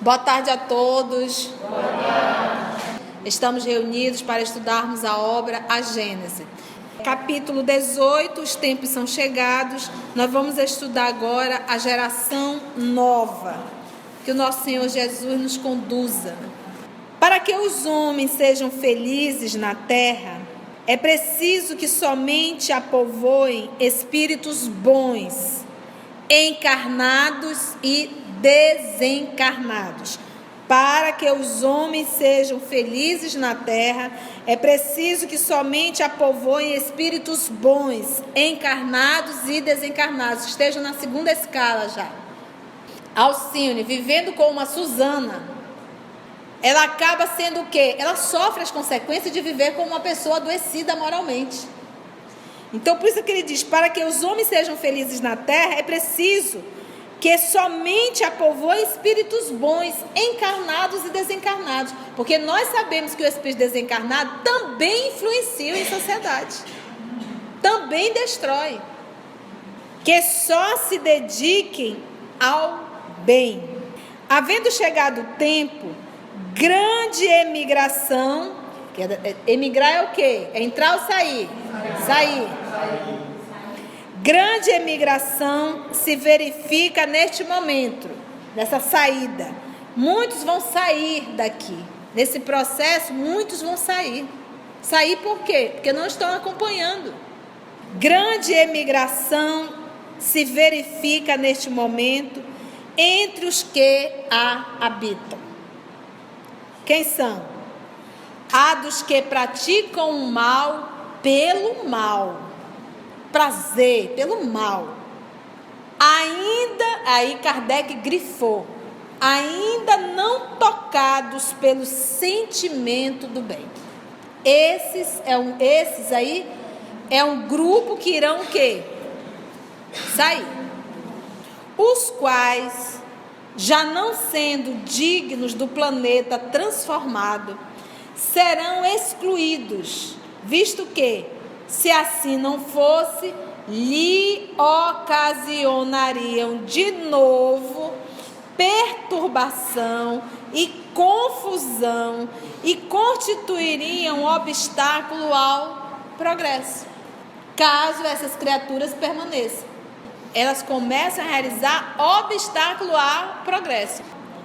Boa tarde a todos. Boa tarde. Estamos reunidos para estudarmos a obra A Gênese. Capítulo 18, os tempos são chegados. Nós vamos estudar agora a geração nova. Que o nosso Senhor Jesus nos conduza. Para que os homens sejam felizes na terra, é preciso que somente a povoem espíritos bons, encarnados e desencarnados. Para que os homens sejam felizes na terra, é preciso que somente a povoem espíritos bons, encarnados e desencarnados. Estejam na segunda escala já. Alcione, vivendo com uma Susana, ela acaba sendo o quê? Ela sofre as consequências de viver com uma pessoa adoecida moralmente. Então, por isso que ele diz, para que os homens sejam felizes na terra, é preciso que somente a povoem espíritos bons, encarnados e desencarnados. Porque nós sabemos que o espírito desencarnado também influencia em sociedade. Também destrói. Que só se dediquem ao bem. Havendo chegado o tempo, grande emigração. Emigrar é o quê? É entrar ou sair? Sair. Grande emigração se verifica neste momento, nessa saída. Muitos vão sair daqui. Nesse processo, muitos vão sair. Sair por quê? Porque não estão acompanhando. Grande emigração se verifica neste momento entre os que a habitam. Quem são? Há dos que praticam o mal pelo mal. Prazer, pelo mal. Ainda, aí Kardec grifou, ainda não tocados pelo sentimento do bem. Esses aí é um grupo que irão o quê? Sair. Os quais, já não sendo dignos do planeta transformado, serão excluídos, visto que, se assim não fosse, lhe ocasionariam de novo perturbação e confusão e constituiriam obstáculo ao progresso. Caso essas criaturas permaneçam, elas começam a realizar obstáculo ao progresso.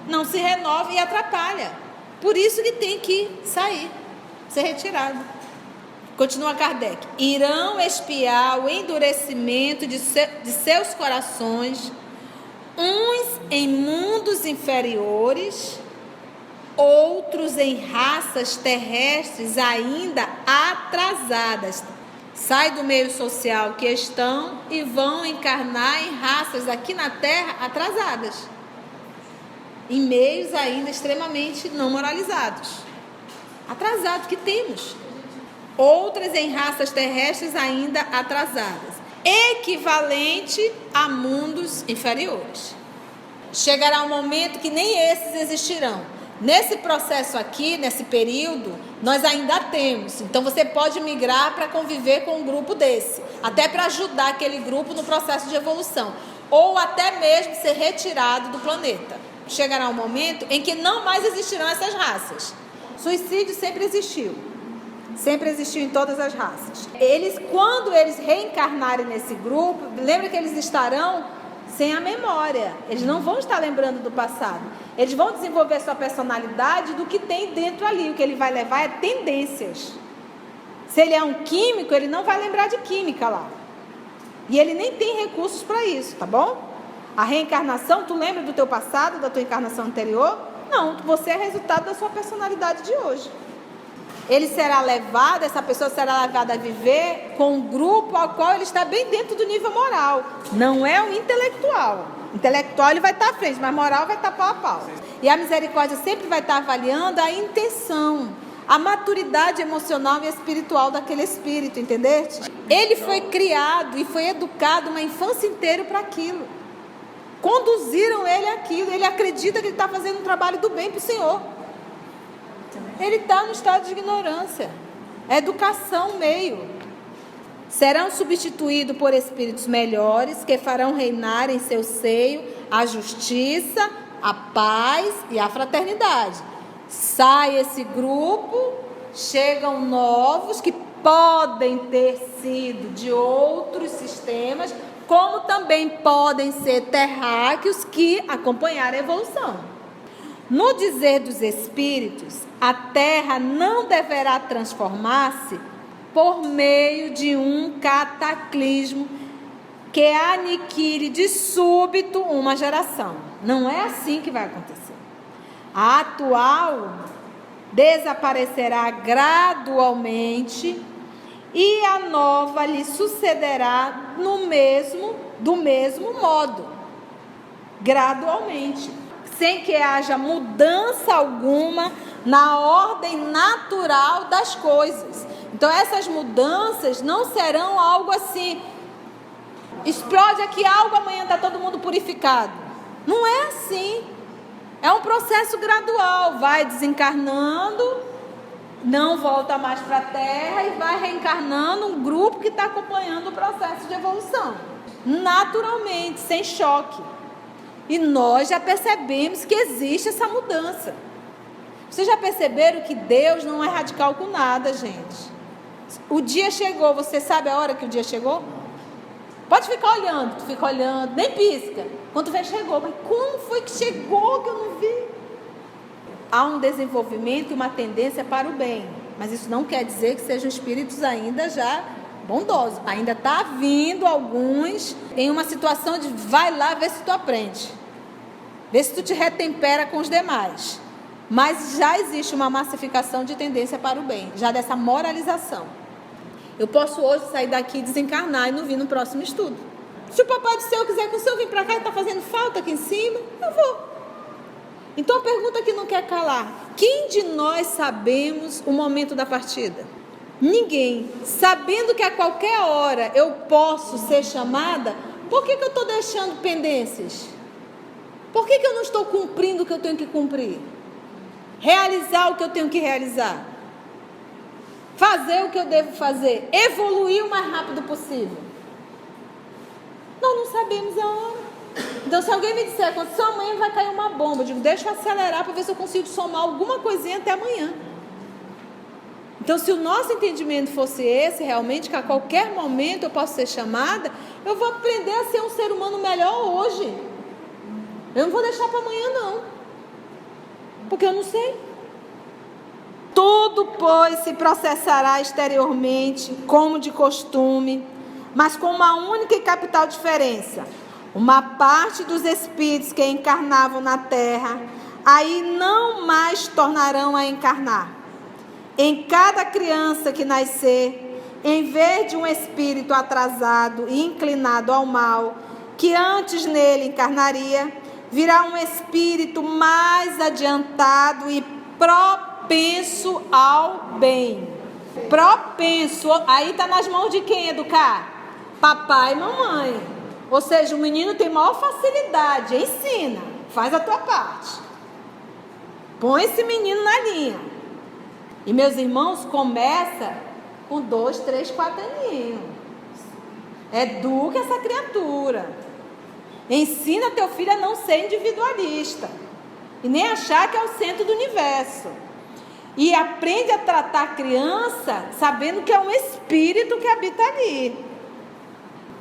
Não se renova e atrapalha. Por isso que tem que sair, ser retirado. Continua Kardec. Irão expiar o endurecimento de seus corações, uns em mundos inferiores, outros em raças terrestres ainda atrasadas. Sai do meio social que estão e vão encarnar em raças aqui na Terra atrasadas, em meios ainda extremamente não moralizados. Atrasados que temos. Outras em raças terrestres ainda atrasadas, equivalente a mundos inferiores. Chegará um momento que nem esses existirão. Nesse processo aqui, nesse período, nós ainda temos. Então você pode migrar para conviver com um grupo desse, até para ajudar aquele grupo no processo de evolução, ou até mesmo ser retirado do planeta. Chegará um momento em que não mais existirão essas raças. Suicídio sempre existiu. Sempre existiu em todas as raças. Quando eles reencarnarem nesse grupo, lembra que eles estarão sem a memória. Eles não vão estar lembrando do passado. Eles vão desenvolver sua personalidade do que tem dentro ali. O que ele vai levar é tendências. Se ele é um químico, ele não vai lembrar de química lá. E ele nem tem recursos para isso, tá bom? A reencarnação, tu lembra do teu passado, da tua encarnação anterior? Não, você é resultado da sua personalidade de hoje. Essa pessoa será levada a viver com um grupo ao qual ele está bem dentro do nível moral. Não é o intelectual. Intelectual ele vai estar à frente, mas moral vai estar pau a pau. E a misericórdia sempre vai estar avaliando a intenção, a maturidade emocional e espiritual daquele espírito, entendeste? Ele foi criado e foi educado uma infância inteira para aquilo. Conduziram ele àquilo. Ele acredita que ele está fazendo um trabalho do bem para o Senhor. Ele está no estado de ignorância. É educação meio. Serão substituídos por espíritos melhores que farão reinar em seu seio a justiça, a paz e a fraternidade. Sai esse grupo, chegam novos que podem ter sido de outros sistemas, como também podem ser terráqueos que acompanharam a evolução. No dizer dos espíritos, a Terra não deverá transformar-se por meio de um cataclismo que aniquile de súbito uma geração. Não é assim que vai acontecer. A atual desaparecerá gradualmente e a nova lhe sucederá do mesmo modo, gradualmente, sem que haja mudança alguma na ordem natural das coisas. Então essas mudanças não serão algo assim, explode aqui algo, amanhã está todo mundo purificado. Não é assim. É um processo gradual, vai desencarnando, não volta mais para a Terra e vai reencarnando um grupo que está acompanhando o processo de evolução, naturalmente, sem choque. E nós já percebemos que existe essa mudança. Vocês já perceberam que Deus não é radical com nada, gente? O dia chegou, você sabe a hora que o dia chegou? Pode ficar olhando, tu fica olhando, nem pisca. Quando tu vê, chegou. Mas como foi que chegou que eu não vi? Há um desenvolvimento e uma tendência para o bem. Mas isso não quer dizer que sejam espíritos ainda já bondosos. Ainda está vindo alguns em uma situação de vai lá ver se tu aprende. Vê se tu te retempera com os demais. Mas já existe uma massificação de tendência para o bem. Já dessa moralização. Eu posso hoje sair daqui e desencarnar e não vir no próximo estudo. Se o Papai do Céu quiser que o Senhor vir para cá e está fazendo falta aqui em cima, eu vou. Então a pergunta que não quer calar: quem de nós sabemos o momento da partida? Ninguém. Sabendo que a qualquer hora eu posso ser chamada, por que eu estou deixando pendências? Por que eu não estou cumprindo o que eu tenho que cumprir? Realizar o que eu tenho que realizar? Fazer o que eu devo fazer? Evoluir o mais rápido possível? Nós não sabemos a hora. Então, se alguém me disser, aconteceu amanhã vai cair uma bomba, eu digo, deixa eu acelerar para ver se eu consigo somar alguma coisinha até amanhã. Então, se o nosso entendimento fosse esse, realmente, que a qualquer momento eu posso ser chamada, eu vou aprender a ser um ser humano melhor hoje. Eu não vou deixar para amanhã, não. Porque eu não sei. Tudo, pois, se processará exteriormente, como de costume, mas com uma única e capital diferença. Uma parte dos espíritos que encarnavam na terra, aí não mais tornarão a encarnar. Em cada criança que nascer, em vez de um espírito atrasado e inclinado ao mal, que antes nele encarnaria, virá um espírito mais adiantado e propenso ao bem. Propenso, aí está nas mãos de quem educar? Papai e mamãe. Ou seja, o menino tem maior facilidade, ensina, faz a tua parte. Põe esse menino na linha. E meus irmãos, começa com 2, 3, 4 aninhos. Educa essa criatura. Ensina teu filho a não ser individualista. E nem achar que é o centro do universo. E aprende a tratar a criança sabendo que é um espírito que habita ali.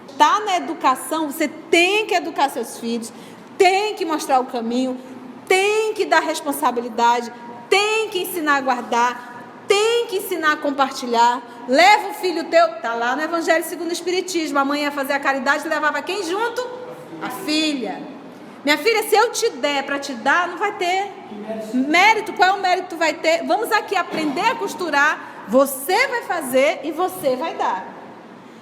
Está na educação, você tem que educar seus filhos, tem que mostrar o caminho, tem que dar responsabilidade, tem que ensinar a guardar, tem que ensinar a compartilhar. Leva o filho teu, está lá no Evangelho segundo o Espiritismo, a mãe ia fazer a caridade, levava quem junto? A filha. Minha filha, se eu te der para te dar, não vai ter mérito. Qual é o mérito que tu vai ter? Vamos aqui aprender a costurar, você vai fazer e você vai dar.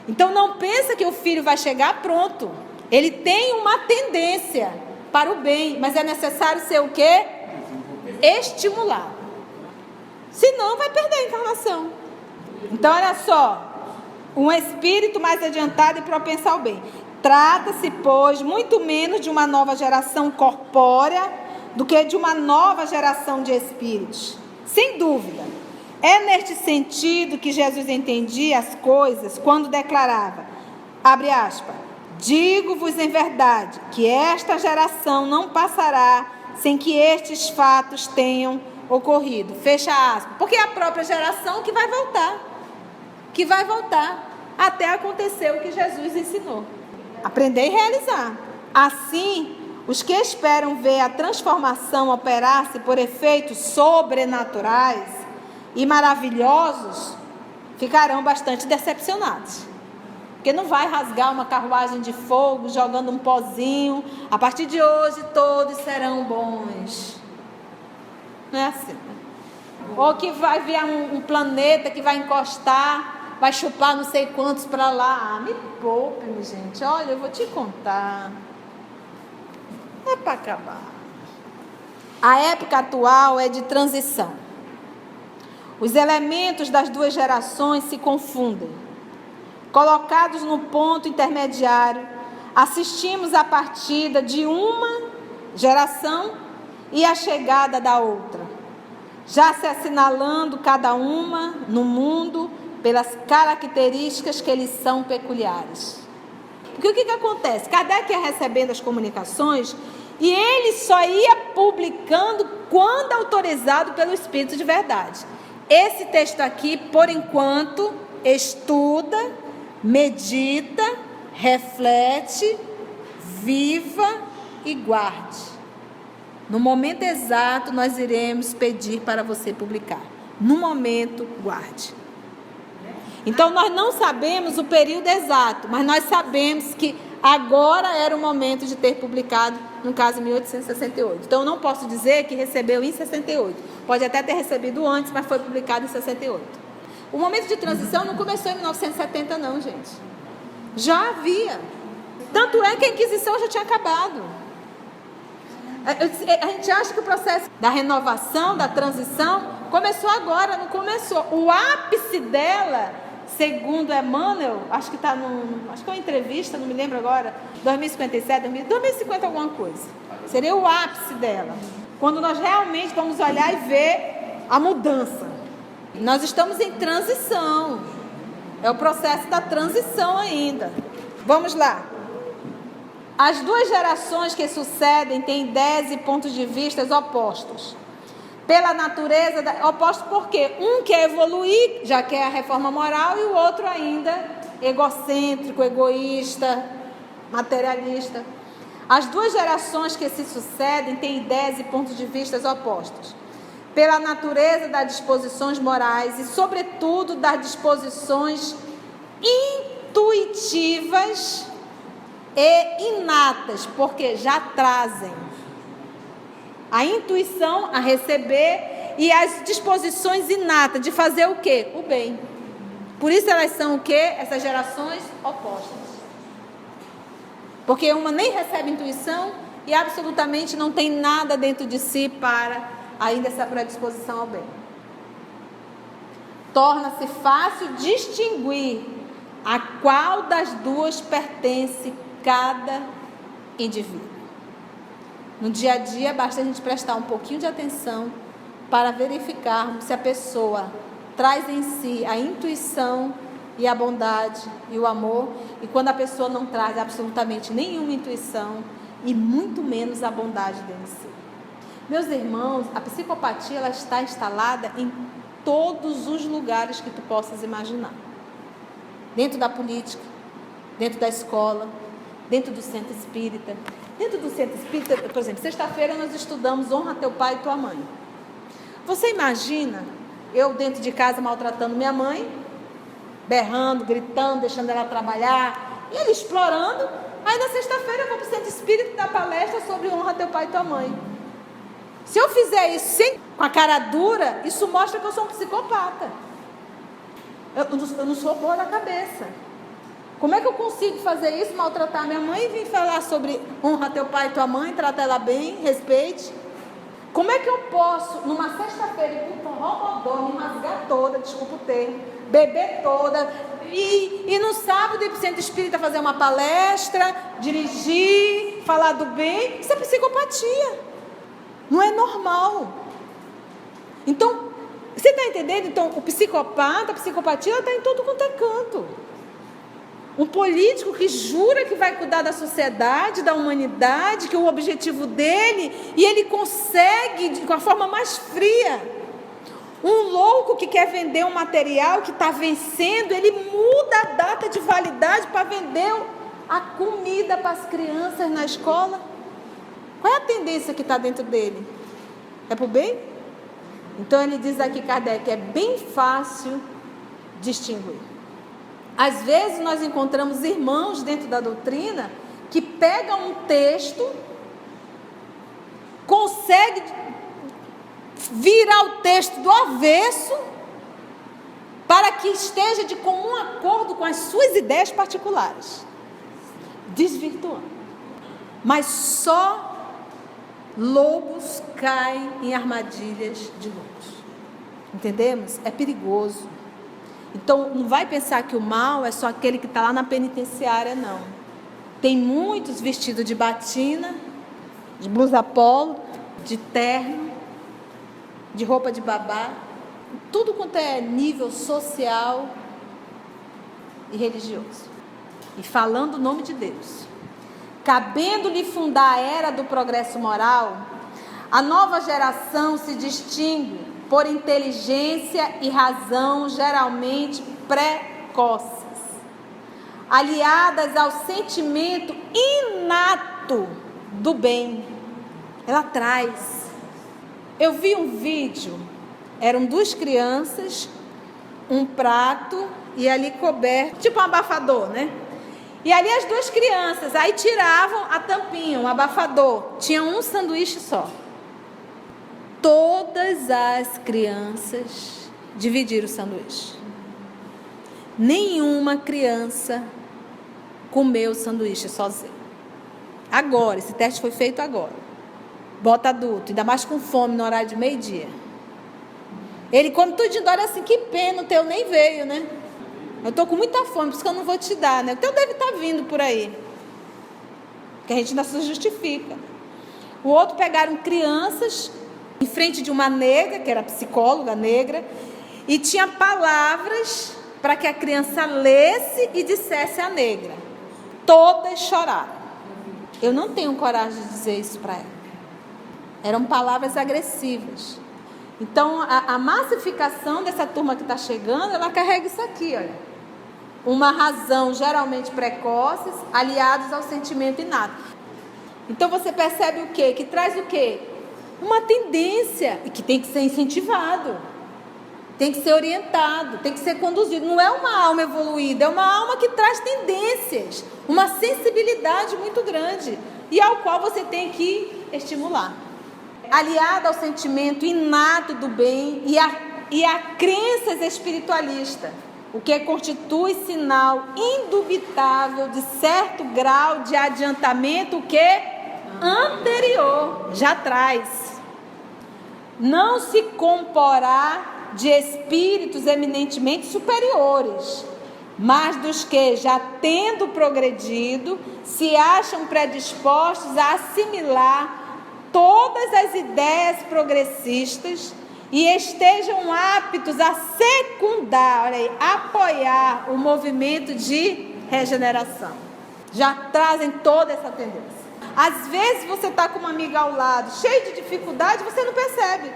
Então não pensa que o filho vai chegar pronto. Ele tem uma tendência para o bem, mas é necessário ser o quê? Estimular. Senão vai perder a encarnação. Então olha só, um espírito mais adiantado e propenso ao bem. Trata-se, pois, muito menos de uma nova geração corpórea do que de uma nova geração de espíritos. Sem dúvida. É neste sentido que Jesus entendia as coisas quando declarava, abre aspas, digo-vos em verdade, que esta geração não passará sem que estes fatos tenham ocorrido. Fecha aspas. Porque é a própria geração que vai voltar até acontecer o que Jesus ensinou. Aprender e realizar. Assim, os que esperam ver a transformação operar-se por efeitos sobrenaturais e maravilhosos ficarão bastante decepcionados. Porque não vai rasgar uma carruagem de fogo jogando um pozinho. A partir de hoje todos serão bons. Não é assim. Ou que vai vir um planeta que vai encostar, vai chupar não sei quantos para lá. Ah, me poupe, minha gente. Olha, eu vou te contar. É para acabar. A época atual é de transição. Os elementos das duas gerações se confundem. Colocados no ponto intermediário, assistimos à partida de uma geração e à chegada da outra, já se assinalando cada uma no mundo pelas características que lhes são peculiares. Porque o que acontece? Kardec ia recebendo as comunicações e ele só ia publicando quando autorizado pelo Espírito de verdade. Esse texto aqui, por enquanto, estuda, medita, reflete, viva e guarde. No momento exato, nós iremos pedir para você publicar. No momento, guarde. Então, nós não sabemos o período exato, mas nós sabemos que agora era o momento de ter publicado, no caso, em 1868. Então, eu não posso dizer que recebeu em 68. Pode até ter recebido antes, mas foi publicado em 68. O momento de transição não começou em 1970, não, gente. Já havia. Tanto é que a Inquisição já tinha acabado. A gente acha que o processo da renovação, da transição, começou agora, não começou. O ápice dela, segundo Emmanuel, acho que está acho que é uma entrevista, não me lembro agora, 2057, 2050 alguma coisa. Seria o ápice dela. Quando nós realmente vamos olhar e ver a mudança. Nós estamos em transição. É o processo da transição ainda. Vamos lá. As duas gerações que sucedem têm ideias e pontos de vista opostos. Pela natureza, opostos por quê? Um quer evoluir, já quer a reforma moral, e o outro ainda egocêntrico, egoísta, materialista. As duas gerações que se sucedem têm ideias e pontos de vista opostos. Pela natureza das disposições morais e, sobretudo, das disposições intuitivas e inatas, porque já trazem a intuição a receber e as disposições inatas de fazer o quê? O bem. Por isso elas são o quê? Essas gerações opostas. Porque uma nem recebe intuição e absolutamente não tem nada dentro de si para ainda essa predisposição ao bem. Torna-se fácil distinguir a qual das duas pertence cada indivíduo. No dia a dia, basta a gente prestar um pouquinho de atenção para verificarmos se a pessoa traz em si a intuição e a bondade e o amor, e quando a pessoa não traz absolutamente nenhuma intuição e muito menos a bondade dentro de si. Meus irmãos, a psicopatia ela está instalada em todos os lugares que tu possas imaginar. Dentro da política, dentro da escola, dentro do centro espírita. Dentro do centro espírita, por exemplo, sexta-feira nós estudamos Honra Teu Pai e Tua Mãe. Você imagina eu dentro de casa maltratando minha mãe, berrando, gritando, deixando ela trabalhar, e ele explorando. Aí na sexta-feira eu vou para o centro espírita dar palestra sobre Honra Teu Pai e Tua Mãe. Se eu fizer isso com a cara dura, isso mostra que eu sou um psicopata. Eu não sou boa da cabeça. Como é que eu consigo fazer isso, maltratar minha mãe e vir falar sobre honra teu pai e tua mãe, trata ela bem, respeite? Como é que eu posso, numa sexta-feira, ir para um forró me rasgar toda, desculpa o termo, beber toda, e no sábado ir para o centro espírita fazer uma palestra, dirigir, falar do bem? Isso é psicopatia. Não é normal. Então, você está entendendo? Então, o psicopata, a psicopatia, ela está em todo quanto é canto. Um político que jura que vai cuidar da sociedade, da humanidade, que é o objetivo dele, e ele consegue com a forma mais fria. Um louco que quer vender um material que está vencendo, ele muda a data de validade para vender a comida para as crianças na escola. Qual é a tendência que está dentro dele? É para o bem? Então ele diz aqui, Kardec, é bem fácil distinguir. Às vezes nós encontramos irmãos dentro da doutrina que pegam um texto, consegue virar o texto do avesso para que esteja de comum acordo com as suas ideias particulares, desvirtuando. Mas só lobos caem em armadilhas de lobos. Entendemos? É perigoso. Então, não vai pensar que o mal é só aquele que está lá na penitenciária, não. Tem muitos vestidos de batina, de blusa polo, de terno, de roupa de babá, tudo quanto é nível social e religioso. E falando o nome de Deus. Cabendo-lhe fundar a era do progresso moral, a nova geração se distingue por inteligência e razão geralmente precoces, aliadas ao sentimento inato do bem. Ela traz. Eu vi um vídeo, eram duas crianças, um prato e ali coberto, tipo um abafador, né? E ali as duas crianças, aí tiravam a tampinha, um abafador, tinha um sanduíche só. Todas as crianças dividiram o sanduíche. Nenhuma criança comeu o sanduíche sozinha. Agora, esse teste foi feito agora. Bota adulto, ainda mais com fome no horário de meio-dia. Ele come tudo de dor assim, que pena, o teu nem veio, né? Eu estou com muita fome, por isso que eu não vou te dar, né? O teu deve estar vindo por aí. Porque a gente ainda se justifica. O outro pegaram crianças em frente de uma negra, que era psicóloga negra, e tinha palavras para que a criança lesse e dissesse à negra. Todas choraram. Eu não tenho coragem de dizer isso para ela. Eram palavras agressivas. Então, a massificação dessa turma que está chegando, ela carrega isso aqui, olha. Uma razão geralmente precoces, aliados ao sentimento inato. Então, você percebe o quê? Que traz o quê? Uma tendência, e que tem que ser incentivado, tem que ser orientado, tem que ser conduzido. Não é uma alma evoluída, é uma alma que traz tendências, uma sensibilidade muito grande, e ao qual você tem que estimular. Aliado ao sentimento inato do bem e a crenças espiritualistas, o que constitui sinal indubitável de certo grau de adiantamento, o que? Anterior, já traz. Não se comporá de espíritos eminentemente superiores, mas dos que, já tendo progredido, se acham predispostos a assimilar todas as ideias progressistas e estejam aptos a secundar, olha aí, apoiar o movimento de regeneração. Já trazem toda essa tendência. Às vezes você está com uma amiga ao lado, cheia de dificuldade, você não percebe.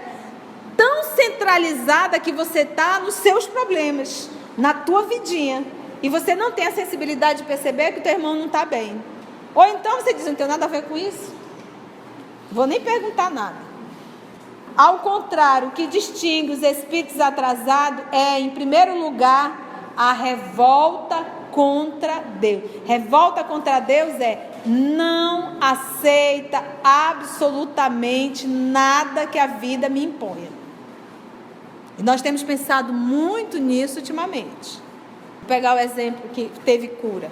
Tão centralizada que você está nos seus problemas, na tua vidinha. E você não tem a sensibilidade de perceber que o teu irmão não está bem. Ou então você diz, não tem nada a ver com isso. Vou nem perguntar nada. Ao contrário, o que distingue os espíritos atrasados é, em primeiro lugar, a revolta contra Deus. Revolta contra Deus é não aceita absolutamente nada que a vida me imponha. E nós temos pensado muito nisso ultimamente. Vou pegar o exemplo que teve cura.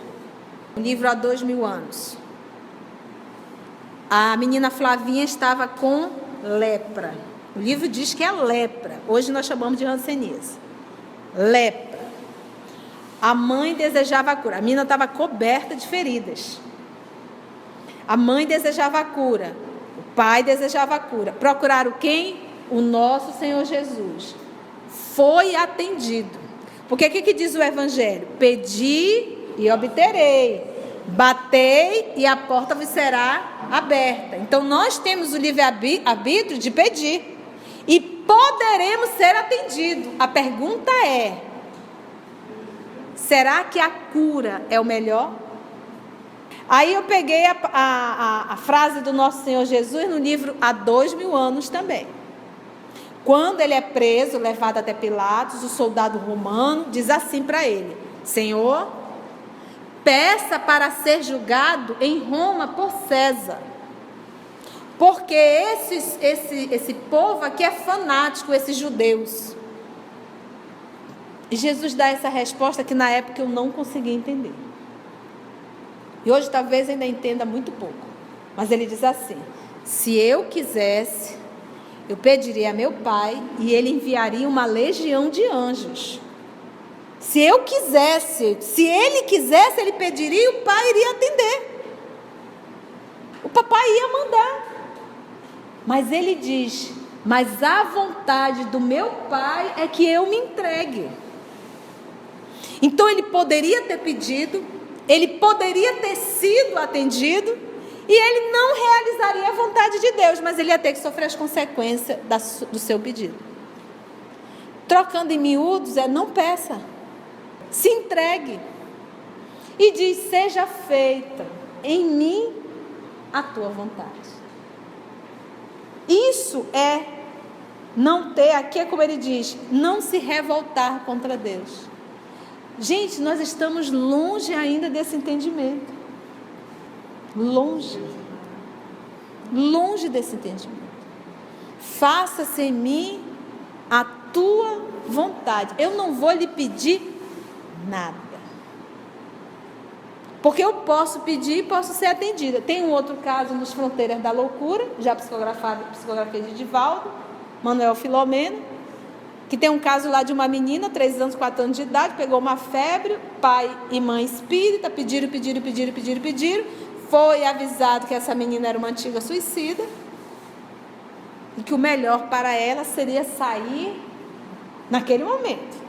O livro há 2000 anos. A menina Flavinha estava com lepra. O livro diz que é lepra. Hoje nós chamamos de hanseníase. Lepra. A mãe desejava a cura. A menina estava coberta de feridas. A mãe desejava a cura. O pai desejava a cura. Procuraram quem? O nosso Senhor Jesus. Foi atendido. Porque o que diz o Evangelho? Pedi e obterei. Batei e a porta vos será aberta. Então nós temos o livre-arbítrio de pedir e poderemos ser atendidos. A pergunta é: será que a cura é o melhor? Aí eu peguei a frase do nosso Senhor Jesus no livro Há 2000 anos também. Quando ele é preso, levado até Pilatos, o soldado romano diz assim para ele: Senhor, peça para ser julgado em Roma por César. Porque esse povo aqui é fanático, esses judeus. E Jesus dá essa resposta que na época eu não conseguia entender. E hoje talvez ainda entenda muito pouco. Mas ele diz assim: se eu quisesse, eu pediria a meu Pai e ele enviaria uma legião de anjos. Se eu quisesse, se ele quisesse, ele pediria e o Pai iria atender. O papai ia mandar. Mas ele diz: mas a vontade do meu Pai é que eu me entregue. Então ele poderia ter pedido, ele poderia ter sido atendido, e ele não realizaria a vontade de Deus, mas ele ia ter que sofrer as consequências do seu pedido. Trocando em miúdos, não peça, se entregue. E diz: seja feita em mim a tua vontade. Isso é não ter, aqui é como ele diz, não se revoltar contra Deus. Gente, nós estamos longe ainda desse entendimento. Longe desse entendimento. Faça-se em mim a tua vontade. Eu não vou lhe pedir nada. Porque eu posso pedir e posso ser atendida. Tem um outro caso nos Fronteiras da Loucura, já psicografia de Divaldo, Manuel Filomeno, que tem um caso lá de uma menina, 3 anos, 4 anos de idade, pegou uma febre, pai e mãe espírita, pediram, foi avisado que essa menina era uma antiga suicida, e que o melhor para ela seria sair naquele momento.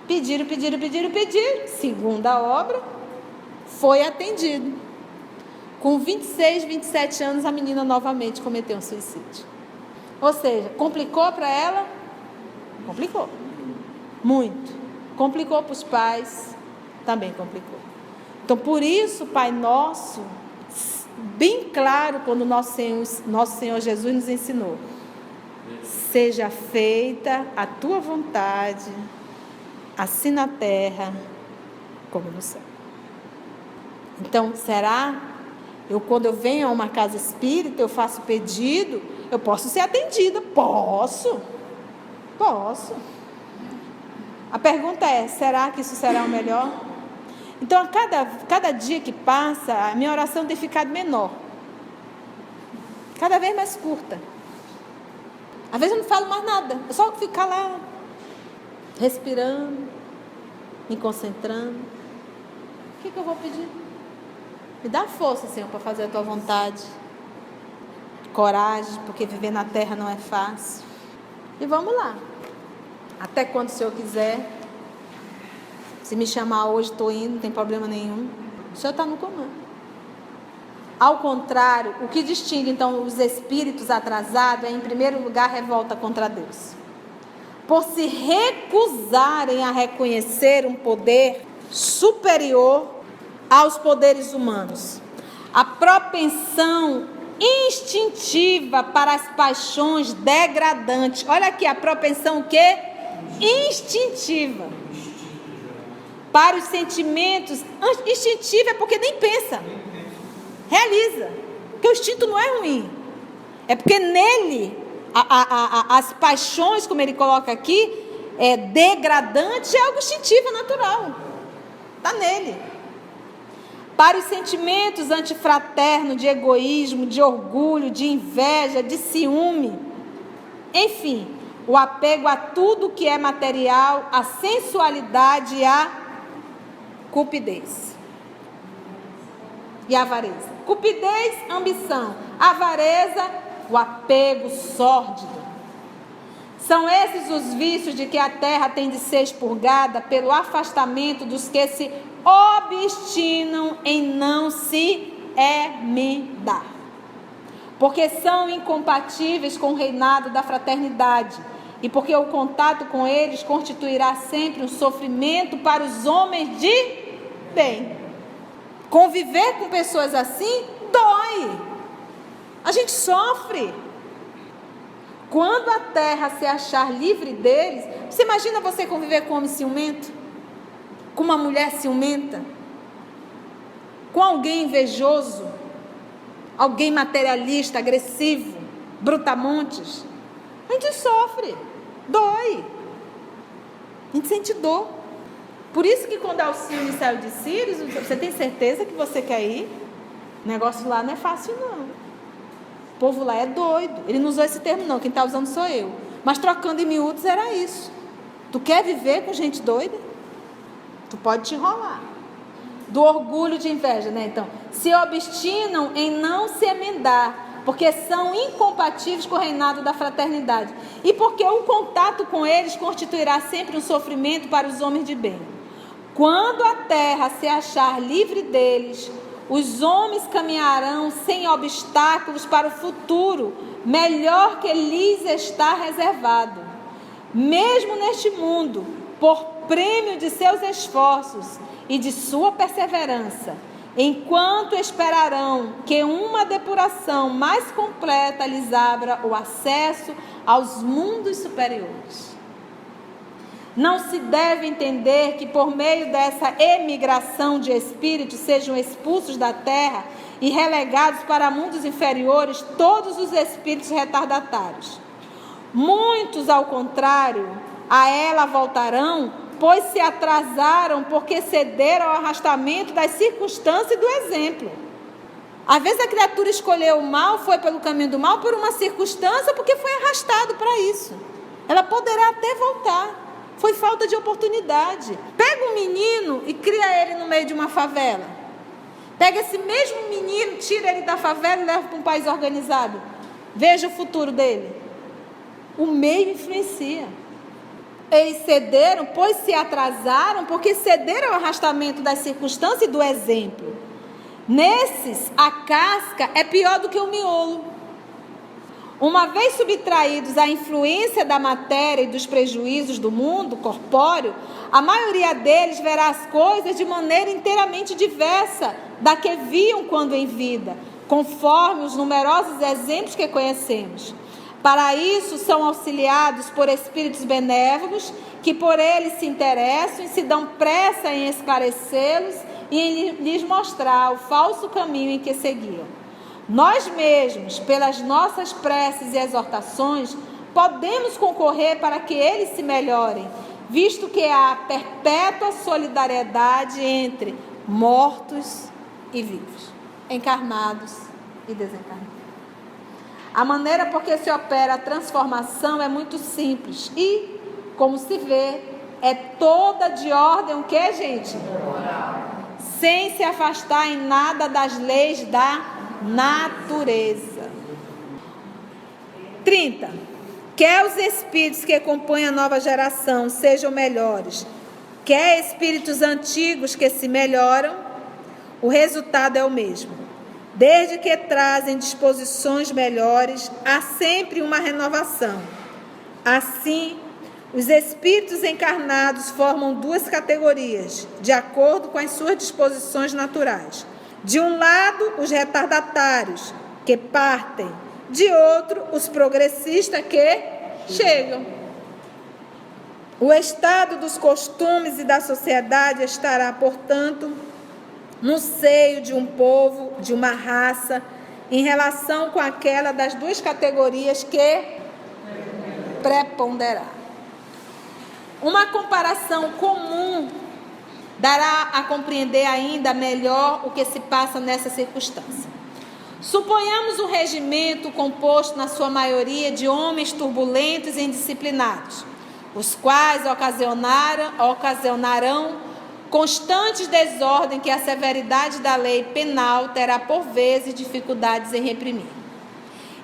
Pediram, segunda obra, foi atendido. Com 26, 27 anos, a menina novamente cometeu um suicídio. Ou seja, complicou para ela? Complicou. Muito. Complicou para os pais? Também complicou. Então, por isso, Pai Nosso, bem claro, quando nosso Senhor Jesus nos ensinou: seja feita a tua vontade, assim na terra como no céu. Então, quando eu venho a uma casa espírita, eu faço pedido, eu posso ser atendida? Posso. A pergunta é: será que isso será o melhor? Então, a cada dia que passa, a minha oração tem ficado menor, cada vez mais curta. Às vezes eu não falo mais nada, eu só ficar lá respirando, me concentrando. O que eu vou pedir? Me dá força, Senhor, para fazer a tua vontade. Coragem, porque viver na terra não é fácil. E vamos lá. Até quando o Senhor quiser. Se me chamar hoje, estou indo, não tem problema nenhum. O Senhor está no comando. Ao contrário, o que distingue então os espíritos atrasados é, em primeiro lugar, revolta contra Deus. Por se recusarem a reconhecer um poder superior aos poderes humanos. A propensão instintiva para as paixões degradantes. Olha aqui, a propensão o quê? Instintiva. Para os sentimentos. Instintiva é porque nem pensa. Realiza. Porque o instinto não é ruim. É porque nele, as paixões, como ele coloca aqui, é degradante, é algo instintivo, natural. Está nele. Para os sentimentos antifraternos, de egoísmo, de orgulho, de inveja, de ciúme. Enfim, o apego a tudo que é material, a sensualidade e a cupidez. E a avareza. Cupidez, ambição. Avareza, o apego sórdido. São esses os vícios de que a terra tem de ser expurgada pelo afastamento dos que se obstinam em não se emendar, porque são incompatíveis com o reinado da fraternidade e porque o contato com eles constituirá sempre um sofrimento para os homens de bem. Conviver com pessoas assim dói, a gente sofre. Quando a terra se achar livre deles, você imagina você conviver com um homem ciumento? Com uma mulher ciumenta? Com alguém invejoso? Alguém materialista, agressivo, brutamontes? A gente sofre, dói. A gente sente dor. Por isso que quando Alcione saiu de Sírios, você tem certeza que você quer ir? O negócio lá não é fácil não. O povo lá é doido. Ele não usou esse termo não, quem está usando sou eu. Mas trocando em miúdos era isso. Tu quer viver com gente doida? Tu pode te enrolar. Do orgulho de inveja, né? Então, se obstinam em não se emendar, porque são incompatíveis com o reinado da fraternidade. E porque o contato com eles constituirá sempre um sofrimento para os homens de bem. Quando a terra se achar livre deles, os homens caminharão sem obstáculos para o futuro, melhor que lhes está reservado. Mesmo neste mundo, por prêmio de seus esforços e de sua perseverança, enquanto esperarão que uma depuração mais completa lhes abra o acesso aos mundos superiores. Não se deve entender que por meio dessa emigração de espíritos sejam expulsos da terra e relegados para mundos inferiores todos os espíritos retardatários. Muitos, ao contrário, a ela voltarão, pois se atrasaram porque cederam ao arrastamento das circunstâncias e do exemplo. Às vezes a criatura escolheu o mal, foi pelo caminho do mal por uma circunstância, porque foi arrastado para isso. Ela poderá até voltar. Foi falta de oportunidade. Pega um menino e cria ele no meio de uma favela. Pega esse mesmo menino, tira ele da favela e leva para um país organizado. Veja o futuro dele. O meio influencia. Eles cederam, pois se atrasaram, porque cederam ao arrastamento das circunstâncias e do exemplo. Nesses, a casca é pior do que o miolo. Uma vez subtraídos à influência da matéria e dos prejuízos do mundo corpóreo, a maioria deles verá as coisas de maneira inteiramente diversa da que viam quando em vida, conforme os numerosos exemplos que conhecemos. Para isso, são auxiliados por espíritos benévolos, que por eles se interessam e se dão pressa em esclarecê-los e em lhes mostrar o falso caminho em que seguiam. Nós mesmos, pelas nossas preces e exortações, podemos concorrer para que eles se melhorem, visto que há perpétua solidariedade entre mortos e vivos, encarnados e desencarnados. A maneira por que se opera a transformação é muito simples e, como se vê, é toda de ordem o que, gente? Sem se afastar em nada das leis da natureza. 30. Quer os espíritos que compõem a nova geração sejam melhores, quer espíritos antigos que se melhoram, o resultado é o mesmo. Desde que trazem disposições melhores, há sempre uma renovação. Assim, os espíritos encarnados formam duas categorias, de acordo com as suas disposições naturais. De um lado, os retardatários, que partem. De outro, os progressistas, que chegam. O estado dos costumes e da sociedade estará, portanto, no seio de um povo, de uma raça, em relação com aquela das duas categorias que preponderar. Uma comparação comum dará a compreender ainda melhor o que se passa nessa circunstância. Suponhamos um regimento composto, na sua maioria, de homens turbulentos e indisciplinados, os quais ocasionarão constantes desordem que a severidade da lei penal terá por vezes dificuldades em reprimir.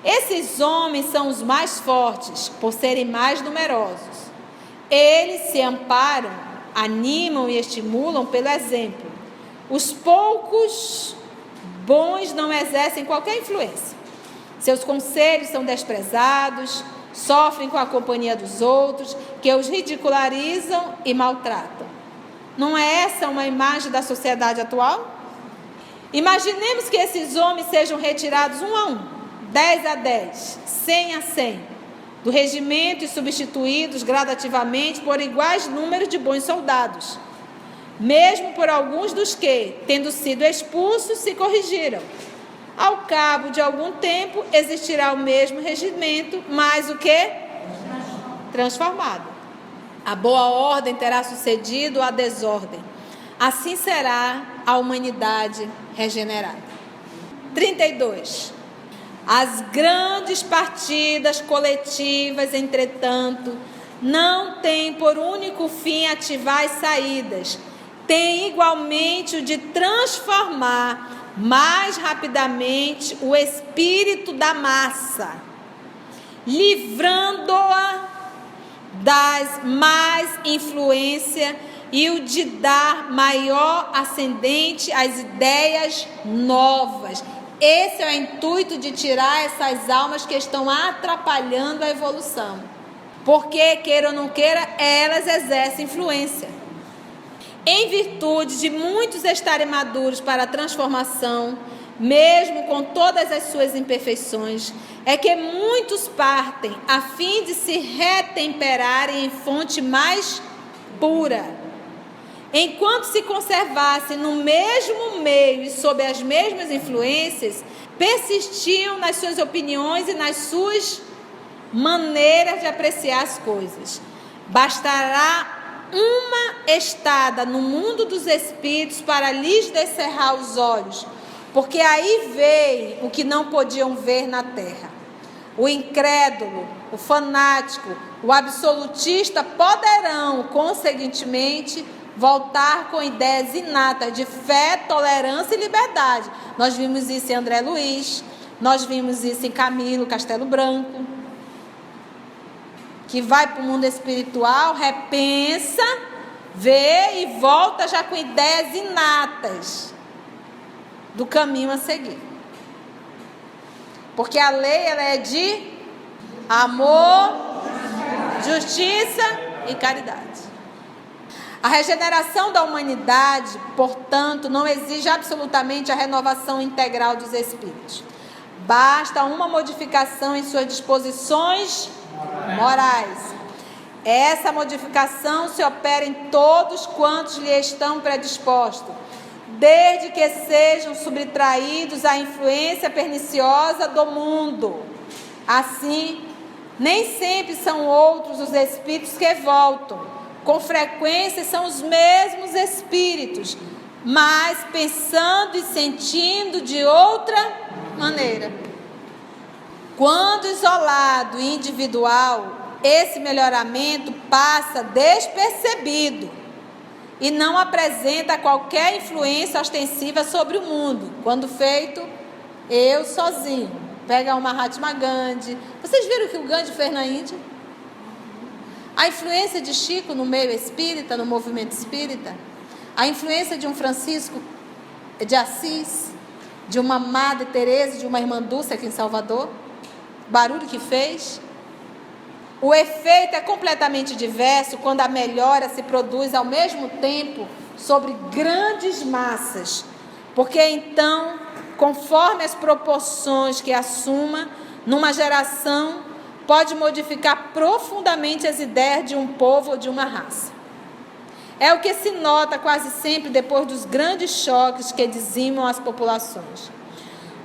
Esses homens são os mais fortes, por serem mais numerosos. Eles se amparam, animam e estimulam pelo exemplo. Os poucos bons não exercem qualquer influência. Seus conselhos são desprezados, sofrem com a companhia dos outros, que os ridicularizam e maltratam. Não é essa uma imagem da sociedade atual? Imaginemos que esses homens sejam retirados 1 a 1, 10 a 10, 100 a 100, do regimento e substituídos gradativamente por iguais números de bons soldados, mesmo por alguns dos que, tendo sido expulsos, se corrigiram. Ao cabo de algum tempo, existirá o mesmo regimento, mas o que? Transformado. A boa ordem terá sucedido à desordem. Assim será a humanidade regenerada. 32. As grandes partidas coletivas, entretanto, não têm por único fim ativar as saídas. Tem igualmente o de transformar mais rapidamente o espírito da massa, livrando-a das más influências e o de dar maior ascendente às ideias novas. Esse é o intuito de tirar essas almas que estão atrapalhando a evolução. Porque, queira ou não queira, elas exercem influência. Em virtude de muitos estarem maduros para a transformação, mesmo com todas as suas imperfeições, é que muitos partem a fim de se retemperarem em fonte mais pura. Enquanto se conservassem no mesmo meio e sob as mesmas influências, persistiam nas suas opiniões e nas suas maneiras de apreciar as coisas. Bastará uma estada no mundo dos espíritos para lhes descerrar os olhos, porque aí veem o que não podiam ver na terra. O incrédulo, o fanático, o absolutista poderão, conseguintemente, voltar com ideias inatas de fé, tolerância e liberdade. Nós vimos isso em André Luiz, nós vimos isso em Camilo Castelo Branco, que vai para o mundo espiritual, repensa, vê e volta já com ideias inatas do caminho a seguir. Porque a lei, ela é de amor, justiça e caridade. A regeneração da humanidade, portanto, não exige absolutamente a renovação integral dos espíritos. Basta uma modificação em suas disposições morais. Essa modificação se opera em todos quantos lhe estão predispostos, desde que sejam subtraídos à influência perniciosa do mundo. Assim, nem sempre são outros os espíritos que voltam. Com frequência são os mesmos espíritos, mas pensando e sentindo de outra maneira. Quando isolado e individual, esse melhoramento passa despercebido e não apresenta qualquer influência ostensiva sobre o mundo. Quando feito, eu sozinho. Pega o Mahatma Gandhi. Vocês viram o que o Gandhi fez na Índia? A influência de Chico no meio espírita, no movimento espírita. A influência de um Francisco de Assis, de uma Madre Teresa, de uma Irmã Dulce aqui em Salvador. Barulho que fez. O efeito é completamente diverso quando a melhora se produz ao mesmo tempo sobre grandes massas, porque então, conforme as proporções que assuma numa geração, pode modificar profundamente as ideias de um povo ou de uma raça. É o que se nota quase sempre depois dos grandes choques que dizimam as populações.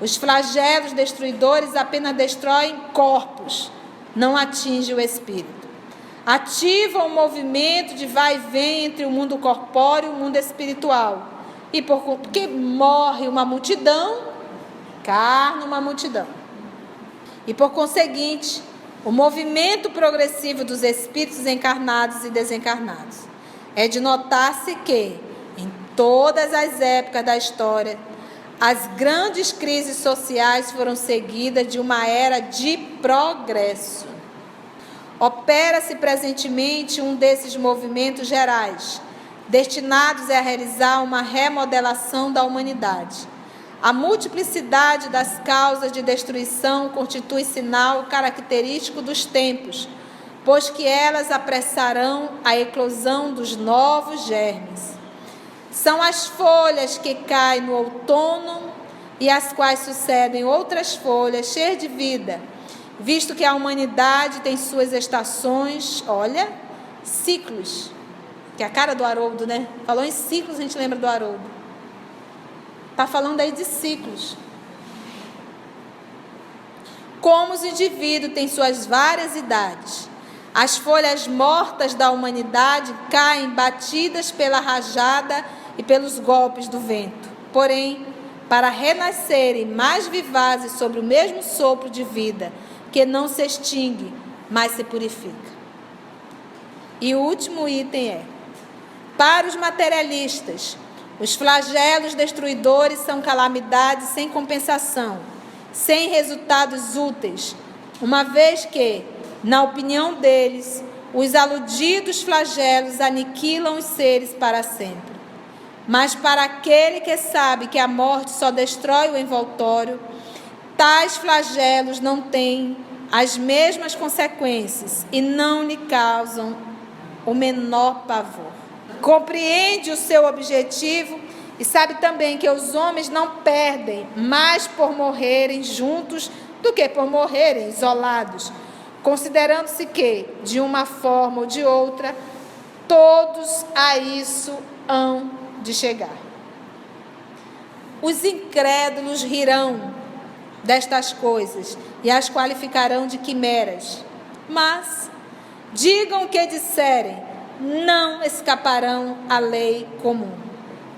Os flagelos destruidores apenas destroem corpos, não atingem o espírito. Ativam o movimento de vai e vem entre o mundo corpóreo e o mundo espiritual. E porque morre uma multidão, carne uma multidão. E por conseguinte, o movimento progressivo dos espíritos encarnados e desencarnados. É de notar-se que, em todas as épocas da história, as grandes crises sociais foram seguidas de uma era de progresso. Opera-se presentemente um desses movimentos gerais, destinados a realizar uma remodelação da humanidade. A multiplicidade das causas de destruição constitui sinal característico dos tempos, pois que elas apressarão a eclosão dos novos germes. São as folhas que caem no outono e as quais sucedem outras folhas cheias de vida, visto que a humanidade tem suas estações, olha, ciclos, que é a cara do Haroldo, né? Falou em ciclos, a gente lembra do Haroldo. Está falando aí de ciclos. Como os indivíduos têm suas várias idades, as folhas mortas da humanidade caem batidas pela rajada e pelos golpes do vento. Porém, para renascerem mais vivazes sobre o mesmo sopro de vida, que não se extingue, mas se purifica. E o último item é: para os materialistas, os flagelos destruidores são calamidades sem compensação, sem resultados úteis, uma vez que, na opinião deles, os aludidos flagelos aniquilam os seres para sempre. Mas para aquele que sabe que a morte só destrói o envoltório, tais flagelos não têm as mesmas consequências e não lhe causam o menor pavor. Compreende o seu objetivo e sabe também que os homens não perdem mais por morrerem juntos do que por morrerem isolados, considerando-se que, de uma forma ou de outra, todos a isso hão de chegar. Os incrédulos rirão destas coisas e as qualificarão de quimeras, mas, digam o que disserem, não escaparão à lei comum.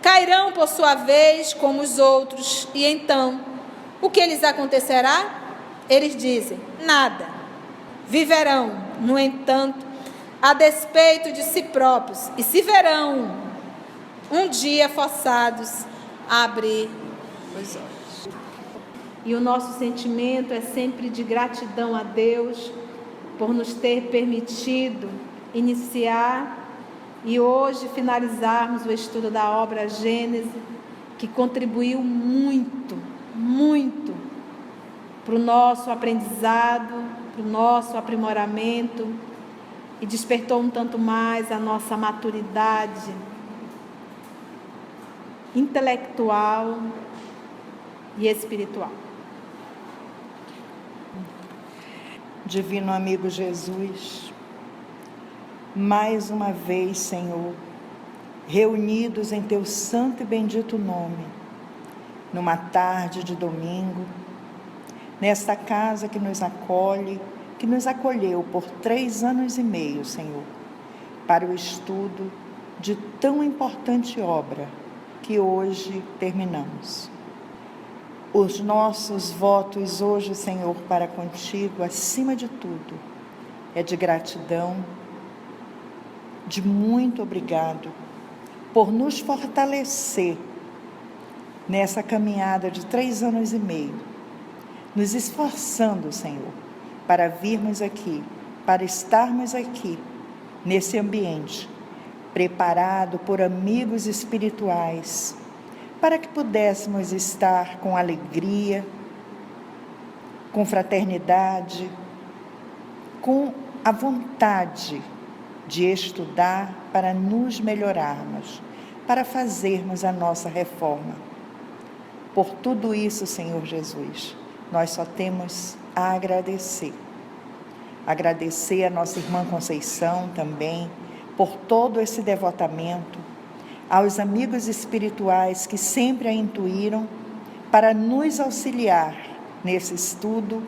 Cairão por sua vez como os outros, e então, o que lhes acontecerá? Eles dizem, nada. Viverão, no entanto, a despeito de si próprios, e se verão um dia forçados a abrir os olhos. E o nosso sentimento é sempre de gratidão a Deus por nos ter permitido iniciar e hoje finalizarmos o estudo da obra Gênesis, que contribuiu muito, muito para o nosso aprendizado, para o nosso aprimoramento e despertou um tanto mais a nossa maturidade intelectual e espiritual. Divino amigo Jesus, mais uma vez, Senhor, reunidos em Teu santo e bendito nome, numa tarde de domingo, nesta casa que nos acolhe, que nos acolheu por 3 anos e meio, Senhor, para o estudo de tão importante obra que hoje terminamos. Os nossos votos hoje, Senhor, para contigo, acima de tudo, é de gratidão, de muito obrigado por nos fortalecer nessa caminhada de 3 anos e meio, nos esforçando, Senhor, para virmos aqui, para estarmos aqui, nesse ambiente, preparado por amigos espirituais, para que pudéssemos estar com alegria, com fraternidade, com a vontade de estudar para nos melhorarmos, para fazermos a nossa reforma. Por tudo isso, Senhor Jesus, nós só temos a agradecer. Agradecer a nossa irmã Conceição também, por todo esse devotamento, aos amigos espirituais que sempre a intuíram para nos auxiliar nesse estudo,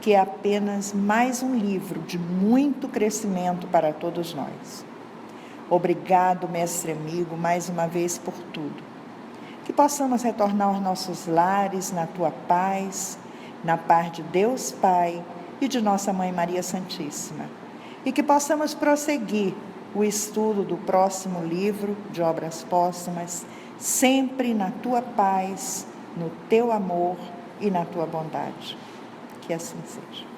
que é apenas mais um livro de muito crescimento para todos nós. Obrigado, mestre amigo, mais uma vez por tudo. Que possamos retornar aos nossos lares na Tua paz, na paz de Deus Pai e de nossa Mãe Maria Santíssima. E que possamos prosseguir o estudo do próximo livro de obras póstumas, sempre na Tua paz, no teu amor e na tua bondade. Que assim seja.